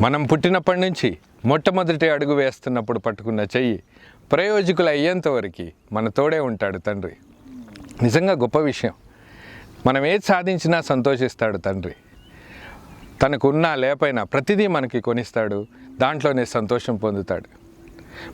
మనం పుట్టినప్పటి నుంచి మొట్టమొదటి అడుగు వేస్తున్నప్పుడు పట్టుకున్న చెయ్యి ప్రయోజకులు అయ్యేంతవరకు మన తోడే ఉంటాడు తండ్రి. నిజంగా గొప్ప విషయం. మనం ఏది సాధించినా సంతోషిస్తాడు తండ్రి. తనకున్నా లేపైనా ప్రతిదీ మనకి కొనిస్తాడు, దాంట్లోనే సంతోషం పొందుతాడు.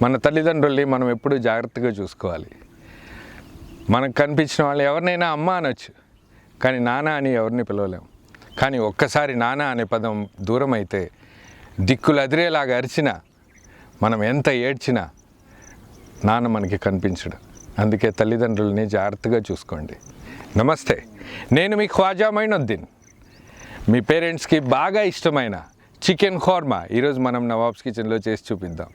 మన తల్లిదండ్రుల్ని మనం ఎప్పుడూ జాగ్రత్తగా చూసుకోవాలి. మనకు కనిపించిన వాళ్ళు ఎవరినైనా అమ్మ అనొచ్చు, కానీ నాన్న అని ఎవరిని పిలవలేం. కానీ ఒక్కసారి నాన్న అనే పదం దూరం అయితే దిక్కులు అదిరేలాగా అరిచినా, మనం ఎంత ఏడ్చినా నాన్న మనకి కనిపించడు. అందుకే తల్లిదండ్రులని జాగ్రత్తగా చూసుకోండి. నమస్తే, నేను మీ ఖ్వాజా మైనుద్దీన్. మీ పేరెంట్స్కి బాగా ఇష్టమైన చికెన్ ఖోర్మా ఈరోజు మనం నవాబ్స్ కిచెన్లో చేసి చూపిద్దాం.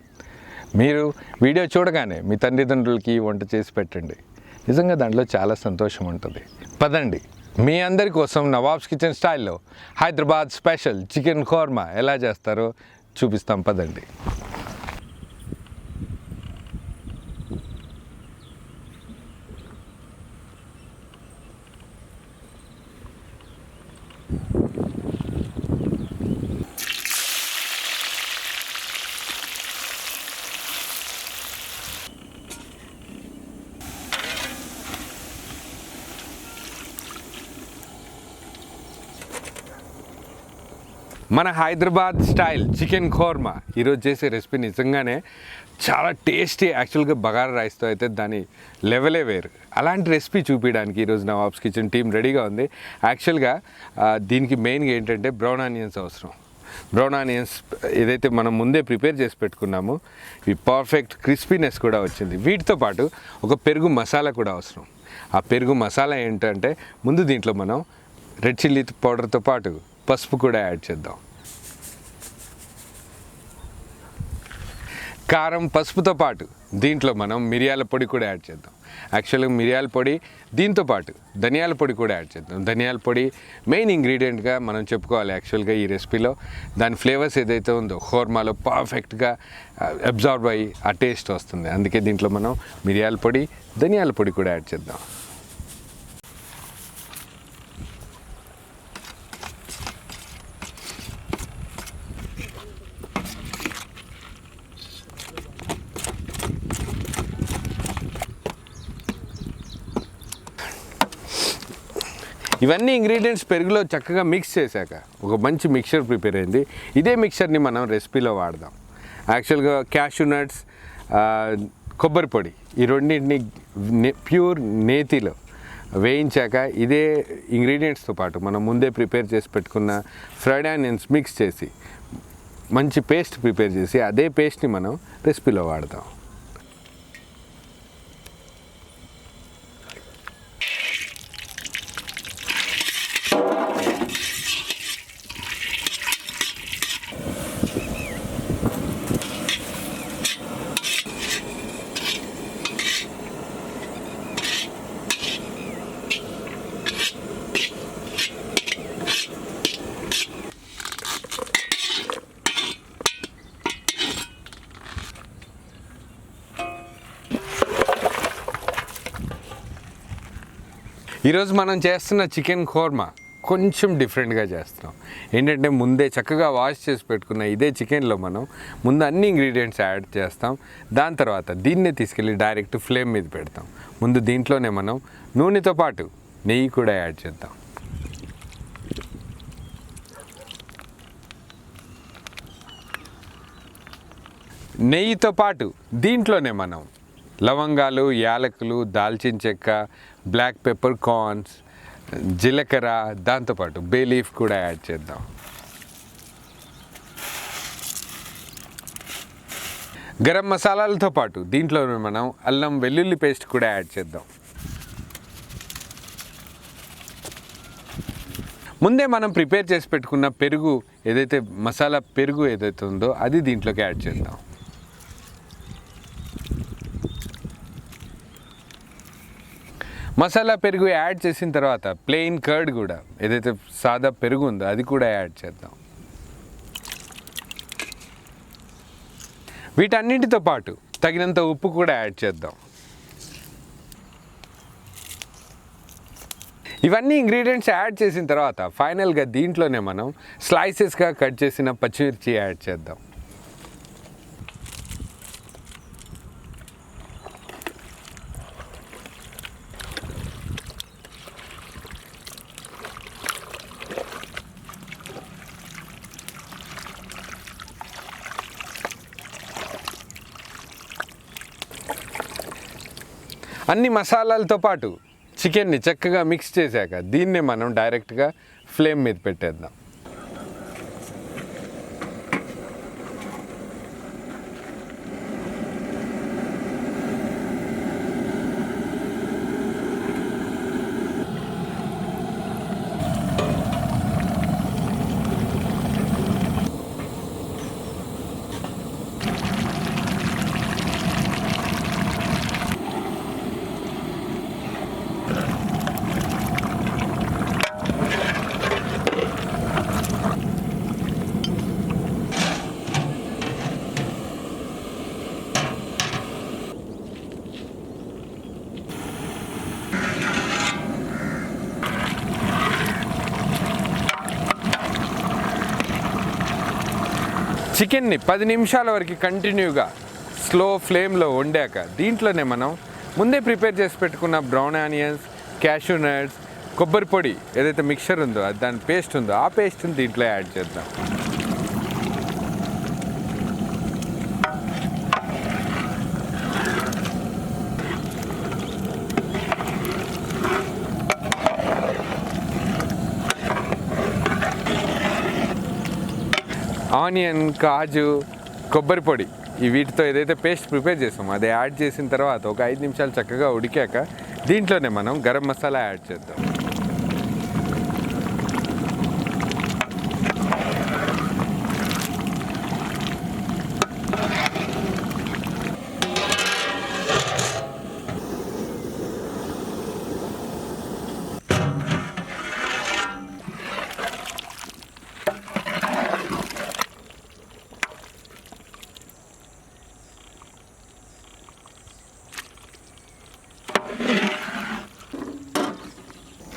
మీరు వీడియో చూడగానే మీ తల్లిదండ్రులకి వంట చేసి పెట్టండి. నిజంగా దాంట్లో చాలా సంతోషం ఉంటుంది. పదండి, మీ అందరి కోసం నవాబ్స్ కిచెన్ స్టైల్లో హైదరాబాద్ స్పెషల్ చికెన్ ఖోర్మా ఎలా చేస్తారో చూపిస్తాం. పదండి. మన హైదరాబాద్ స్టైల్ చికెన్ ఖోర్మా ఈరోజు చేసే రెసిపీ నిజంగానే చాలా టేస్టీ. యాక్చువల్గా బగారా రైస్తో అయితే దాని లెవెలే వేరు. అలాంటి రెసిపీ చూపించడానికి ఈరోజు నవాబ్స్ కిచెన్ టీం రెడీగా ఉంది. యాక్చువల్గా దీనికి మెయిన్గా ఏంటంటే బ్రౌన్ ఆనియన్స్ అవసరం. బ్రౌన్ ఆనియన్స్ ఏదైతే మనం ముందే ప్రిపేర్ చేసి పెట్టుకున్నామో ఈ పర్ఫెక్ట్ క్రిస్పీనెస్ కూడా వచ్చింది. వీటితో పాటు ఒక పెరుగు మసాలా కూడా అవసరం. ఆ పెరుగు మసాలా ఏంటంటే ముందు దీంట్లో మనం రెడ్ చిల్లీ పౌడర్తో పాటు పసుపు కూడా యాడ్ చేద్దాం. కారం, పసుపుతో పాటు దీంట్లో మనం మిరియాల పొడి కూడా యాడ్ చేద్దాం. యాక్చువల్గా మిరియాల పొడి దీంతో పాటు ధనియాల పొడి కూడా యాడ్ చేద్దాం. ధనియాల పొడి మెయిన్ ఇంగ్రీడియంట్గా మనం చెప్పుకోవాలి. యాక్చువల్గా ఈ రెసిపీలో దాని ఫ్లేవర్స్ ఏదైతే ఉందో ఖోర్మాలో పర్ఫెక్ట్గా అబ్జార్బ్ అయ్యి ఆ టేస్ట్ వస్తుంది. అందుకే దీంట్లో మనం మిరియాల పొడి, ధనియాల పొడి కూడా యాడ్ చేద్దాం. ఇవన్నీ ఇంగ్రీడియంట్స్ పెరుగులో చక్కగా మిక్స్ చేశాక ఒక మంచి మిక్చర్ ప్రిపేర్ అయింది. ఇదే మిక్చర్ని మనం రెసిపీలో వాడదాం. యాక్చువల్గా క్యాషూ నట్స్, కొబ్బరి పొడి ఈ రెండింటిని ప్యూర్ నేతిలో వేయించాక ఇదే ఇంగ్రీడియంట్స్తో పాటు మనం ముందే ప్రిపేర్ చేసి పెట్టుకున్న ఫ్రైడ్ ఆనియన్స్ మిక్స్ చేసి మంచి పేస్ట్ ప్రిపేర్ చేసి అదే పేస్ట్ని మనం రెసిపీలో వాడదాం. ఈరోజు మనం చేస్తున్న చికెన్ ఖోర్మా కొంచెం డిఫరెంట్గా చేస్తున్నాం. ఏంటంటే ముందే చక్కగా వాష్ చేసి పెట్టుకున్న ఇదే చికెన్లో మనం ముందు అన్ని ఇంగ్రీడియంట్స్ యాడ్ చేస్తాం. దాని తర్వాత దీన్నే తీసుకెళ్ళి డైరెక్ట్ ఫ్లేమ్ మీద పెడతాం. ముందు దీంట్లోనే మనం నూనెతో పాటు నెయ్యి కూడా యాడ్ చేద్దాం. నెయ్యితో పాటు దీంట్లోనే మనం లవంగాలు, యాలకులు, దాల్చిన చెక్క, బ్లాక్ పెప్పర్ కార్న్స్, జీలకర్ర, దాంతోపాటు బే లీఫ్ కూడా యాడ్ చేద్దాం. గరం మసాలాలతో పాటు దీంట్లో మనం అల్లం వెల్లుల్లి పేస్ట్ కూడా యాడ్ చేద్దాం. ముందే మనం ప్రిపేర్ చేసి పెట్టుకున్న పెరుగు ఏదైతే మసాలా పెరుగు ఏదైతే ఉందో అది దీంట్లోకి యాడ్ చేద్దాం. మసాలా పెరుగు యాడ్ చేసిన తర్వాత ప్లెయిన్ కర్డ్ కూడా, ఏదైతే సాదా పెరుగు ఉందో అది కూడా యాడ్ చేద్దాం. వీటన్నిటితో పాటు తగినంత ఉప్పు కూడా యాడ్ చేద్దాం. ఇవన్నీ ఇంగ్రీడియంట్స్ యాడ్ చేసిన తర్వాత ఫైనల్గా దీంట్లోనే మనం స్లైసెస్గా కట్ చేసిన పచ్చిమిర్చి యాడ్ చేద్దాం. అన్ని మసాలాలతో పాటు చికెన్ని చక్కగా మిక్స్ చేశాక దీన్నే మనం డైరెక్ట్గా ఫ్లేమ్ మీద పెట్టేద్దాం. చికెన్ని 10 నిమిషాల వరకు కంటిన్యూగా స్లో ఫ్లేమ్లో వండాక దీంట్లోనే మనం ముందే ప్రిపేర్ చేసి పెట్టుకున్న బ్రౌన్ ఆనియన్స్, క్యాషూ నట్స్, కొబ్బరి పొడి ఏదైతే మిక్చర్ ఉందో అది దాని పేస్ట్ ఉందో ఆ పేస్ట్ని దీంట్లో యాడ్ చేద్దాం. ఆనియన్, కాజు, కొబ్బరి పొడి వీటితో ఏదైతే పేస్ట్ ప్రిపేర్ చేసామో అది యాడ్ చేసిన తర్వాత ఒక 5 నిమిషాలు చక్కగా ఉడికాక దీంట్లోనే మనం గరం మసాలా యాడ్ చేద్దాం.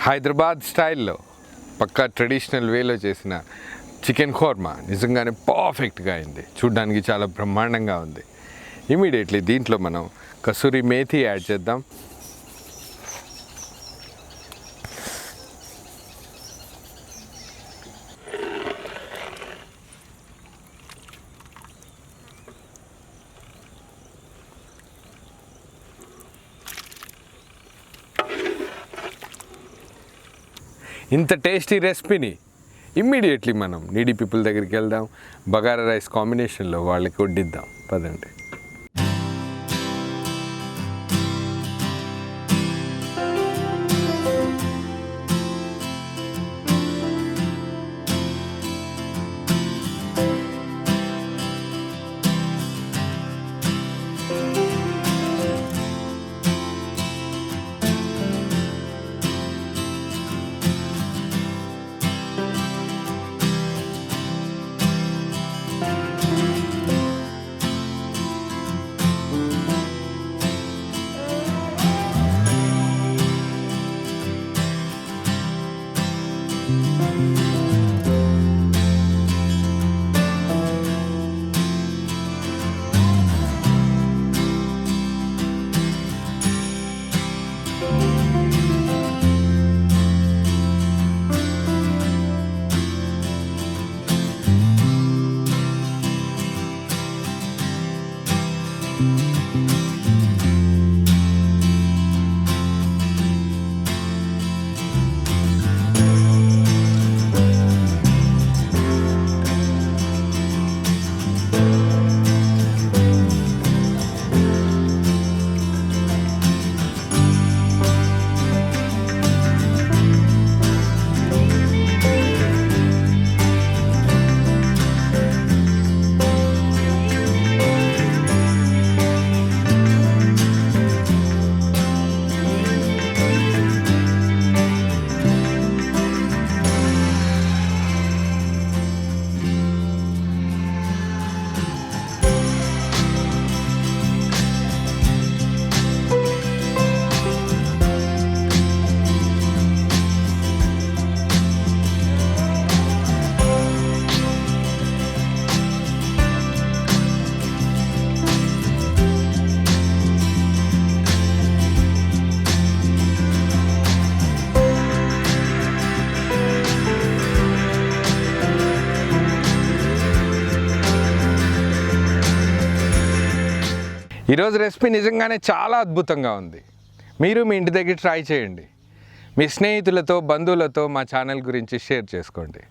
హైదరాబాద్ స్టైల్లో పక్కా ట్రెడిషనల్ వేలో చేసిన చికెన్ ఖోర్మా నిజంగానే పర్ఫెక్ట్గా అయింది. చూడ్డానికి చాలా బ్రహ్మాండంగా ఉంది. ఇమీడియట్లీ దీంట్లో మనం కసూరి మేథి యాడ్ చేద్దాం. ఇంత టేస్టీ రెసిపీని ఇమ్మీడియట్లీ మనం నీడీ పీపుల్ దగ్గరికి వెళ్దాం, బగారా రైస్ కాంబినేషన్లో వాళ్ళకి వడ్డిద్దాం. పదండి. ఈరోజు రెసిపీ నిజంగానే చాలా అద్భుతంగా ఉంది. మీరు మీ ఇంటి దగ్గర ట్రై చేయండి. మీ స్నేహితులతో, బంధువులతో మా ఛానల్ గురించి షేర్ చేసుకోండి.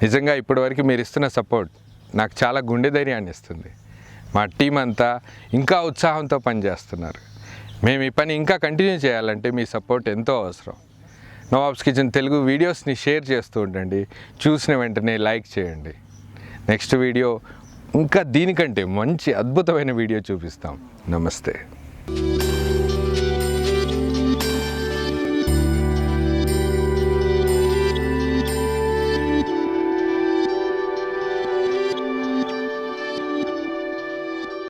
నిజంగా ఇప్పటివరకు మీరు ఇస్తున్న సపోర్ట్ నాకు చాలా గుండె ధైర్యాన్ని ఇస్తుంది. మా టీం అంతా ఇంకా ఉత్సాహంతో పనిచేస్తున్నారు. మేము ఈ పని ఇంకా కంటిన్యూ చేయాలంటే మీ సపోర్ట్ ఎంతో అవసరం. నవాబ్స్ కిచెన్ తెలుగు వీడియోస్ని షేర్ చేస్తూ ఉండండి. చూసిన వెంటనే లైక్ చేయండి. నెక్స్ట్ వీడియో ఇంకా దీనికంటే మంచి అద్భుతమైన వీడియో చూపిస్తాం. నమస్తే.